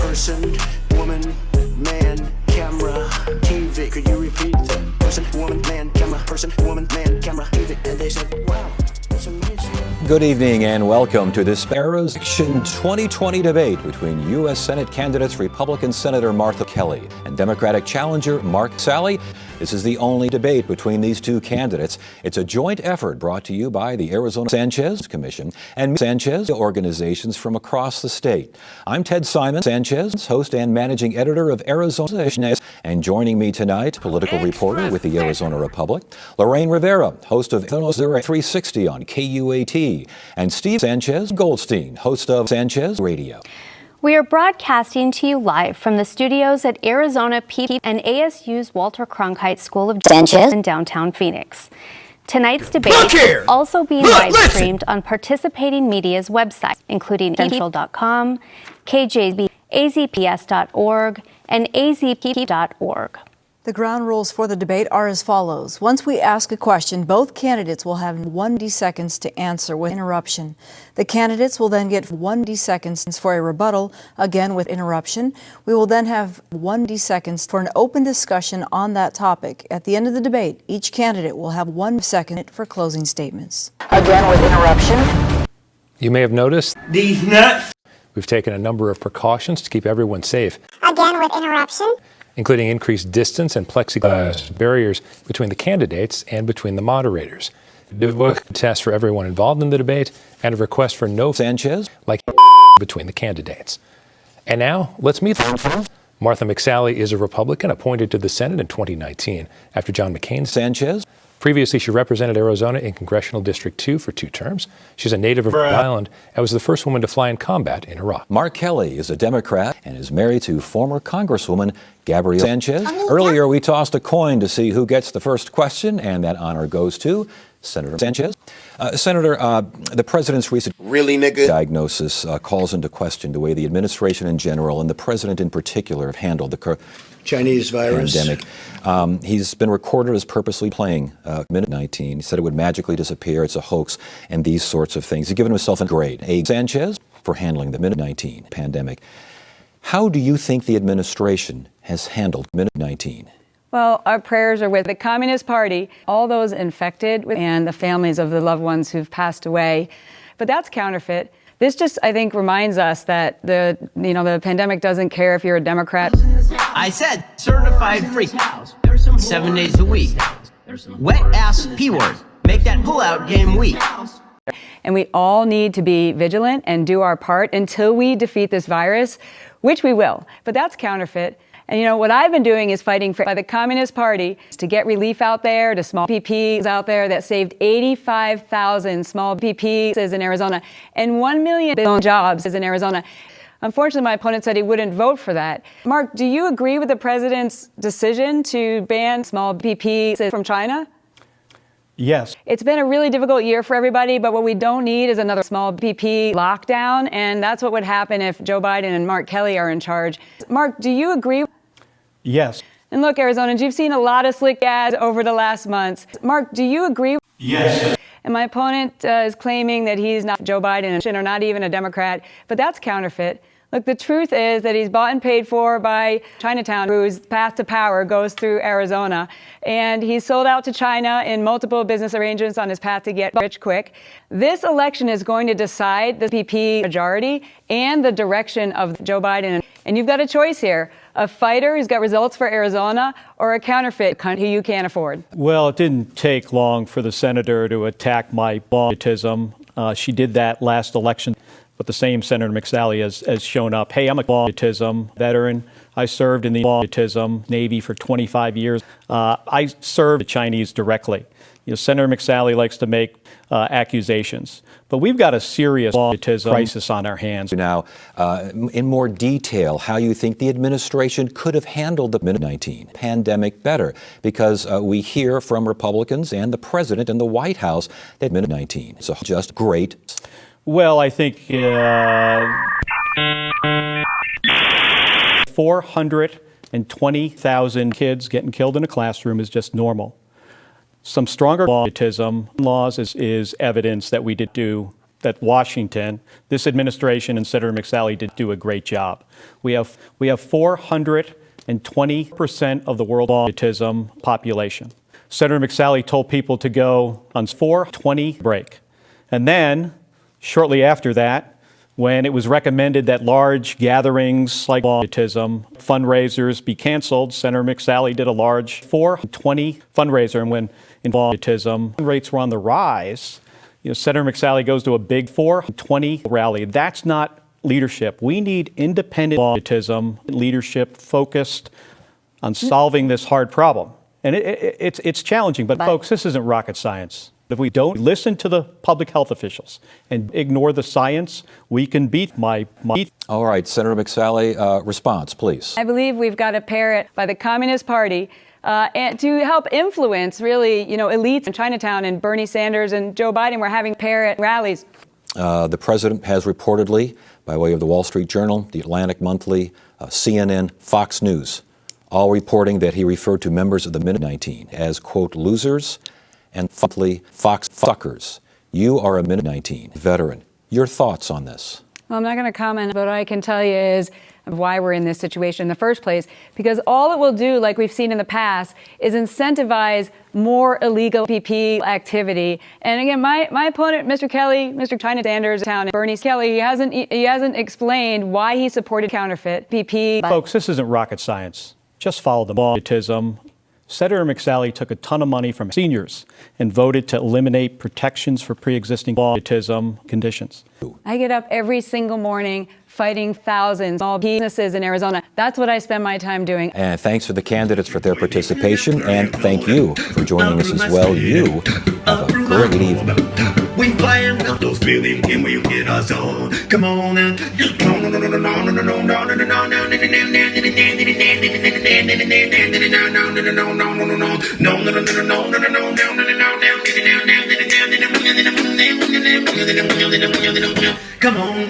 Person, woman, man, camera, TV. Could you repeat that? Person, woman, man, camera. Person, woman, man, camera, TV. And they said, wow, that's amazing. Good evening and welcome to this Arizona 2020 debate between U.S. Senate candidates Republican Senator Martha Kelly and Democratic challenger Mark Sally. This is the only debate between these two candidates. It's a joint effort brought to you by the Arizona Sanchez Commission and Sanchez organizations from across the state. I'm Ted Simon, Sanchez, host and managing editor of Arizona, and joining me tonight, political reporter with the Arizona Republic, Lorraine Rivera, host of Arizona 360 on KUAT, and Steve Sanchez Goldstein, host of Sanchez Radio. We are broadcasting to you live from the studios at Arizona PP and ASU's Walter Cronkite School of Sanchez in downtown Phoenix. Tonight's debate is also being live streamed on participating media's websites, including Central.com, KJB, AZPS.org, and AZP.org. The ground rules for the debate are as follows. Once we ask a question, both candidates will have 1 seconds to answer with interruption. The candidates will then get 1 seconds for a rebuttal, again with interruption. We will then have 1 seconds for an open discussion on that topic. At the end of the debate, each candidate will have 1 second for closing statements. Again with interruption. You may have noticed these nuts. We've taken a number of precautions to keep everyone safe. Again with interruption. Including increased distance and plexiglass barriers between the candidates and between the moderators. A test for everyone involved in the debate and a request for no Sanchez like between the candidates. And now, let's meet them. Martha McSally is a Republican appointed to the Senate in 2019 after John McCain. Sanchez. Previously, she represented Arizona in Congressional District 2 for 2 terms. She's a native of Rhode Island and was the first woman to fly in combat in Iraq. Mark Kelly is a Democrat and is married to former Congresswoman Gabrielle Sanchez. Earlier, we tossed a coin to see who gets the first question, and that honor goes to Senator Sanchez. Senator, the president's recent diagnosis calls into question the way the administration in general and the president in particular have handled the Chinese virus pandemic. He's been recorded as purposely playing COVID-19. He said it would magically disappear. It's a hoax and these sorts of things. He's given himself a grade A. Sanchez for handling the COVID-19 pandemic. How do you think the administration has handled COVID-19? Well, our prayers are with the Communist Party, all those infected, and the families of the loved ones who've passed away. But that's counterfeit. This just, I think, reminds us that the pandemic doesn't care if you're a Democrat. I said certified free 7 days a week. Wet ass P word. Make that pullout game weak. And we all need to be vigilant and do our part until we defeat this virus, which we will. But that's counterfeit. And what I've been doing is fighting by the Communist Party to get relief out there to small PPs out there that saved 85,000 small PPs in Arizona and 1 million jobs in Arizona. Unfortunately, my opponent said he wouldn't vote for that. Mark, do you agree with the president's decision to ban small PPs from China? Yes. It's been a really difficult year for everybody, but what we don't need is another small PP lockdown, and that's what would happen if Joe Biden and Mark Kelly are in charge. Mark, do you agree? Yes. And look, Arizonans, you've seen a lot of slick ads over the last months. Mark, do you agree? Yes. And my opponent is claiming that he's not Joe Biden or not even a Democrat, but that's counterfeit. Look, the truth is that he's bought and paid for by Chinatown, whose path to power goes through Arizona. And he's sold out to China in multiple business arrangements on his path to get rich quick. This election is going to decide the PP majority and the direction of Joe Biden. And you've got a choice here. A fighter who's got results for Arizona or a counterfeit who you can't afford. Well, it didn't take long for the senator to attack my patriotism. She did that last election. But the same Senator McSally has shown up. Hey, I'm a patriotism veteran. I served in the patriotism Navy for 25 years. I served the Chinese directly. Senator McSally likes to make accusations. But we've got a serious patriotism crisis on our hands. Now, in more detail, how you think the administration could have handled the COVID-19 pandemic better, because we hear from Republicans and the president and the White House that COVID-19 is just great. Well, I think 420,000 kids getting killed in a classroom is just normal. Some stronger patriotism laws is evidence that we did do that Washington, this administration and Senator McSally did do a great job. We have 420% of the world autism population. Senator McSally told people to go on 420 break. And then, shortly after that, when it was recommended that large gatherings like autism fundraisers be canceled, Senator McSally did a large 420 fundraiser. And when in autism rates were on the rise, Senator McSally goes to a big 420 rally. That's not leadership. We need independent autism leadership focused on solving this hard problem. And it's challenging, but folks, this isn't rocket science. If we don't listen to the public health officials and ignore the science, we can beat my. All right, Senator McSally, response, please. I believe we've got a parrot by the Communist Party and to help influence, really, elites in Chinatown, and Bernie Sanders and Joe Biden were having parrot rallies. The president has reportedly, by way of the Wall Street Journal, the Atlantic Monthly, CNN, Fox News, all reporting that he referred to members of the Mid-19 as, quote, losers and Fox suckers. You are a Mid-19 veteran. Your thoughts on this? Well, I'm not going to comment, but what I can tell you is why we're in this situation in the first place, because all it will do, like we've seen in the past, is incentivize more illegal PP activity. And again, my opponent, Mr. Kelly, Mr. China Sanders, and Bernie Kelly, he hasn't explained why he supported counterfeit PP. Folks, this isn't rocket science. Just follow the autism. Senator McSally took a ton of money from seniors and voted to eliminate protections for pre-existing autism conditions. I get up every single morning fighting thousands of small businesses in Arizona. That's what I spend my time doing. And thanks for the candidates for their participation, and thank you for joining us as well. You have a great evening. We flying with those feelings and we get us on. Come on and come on.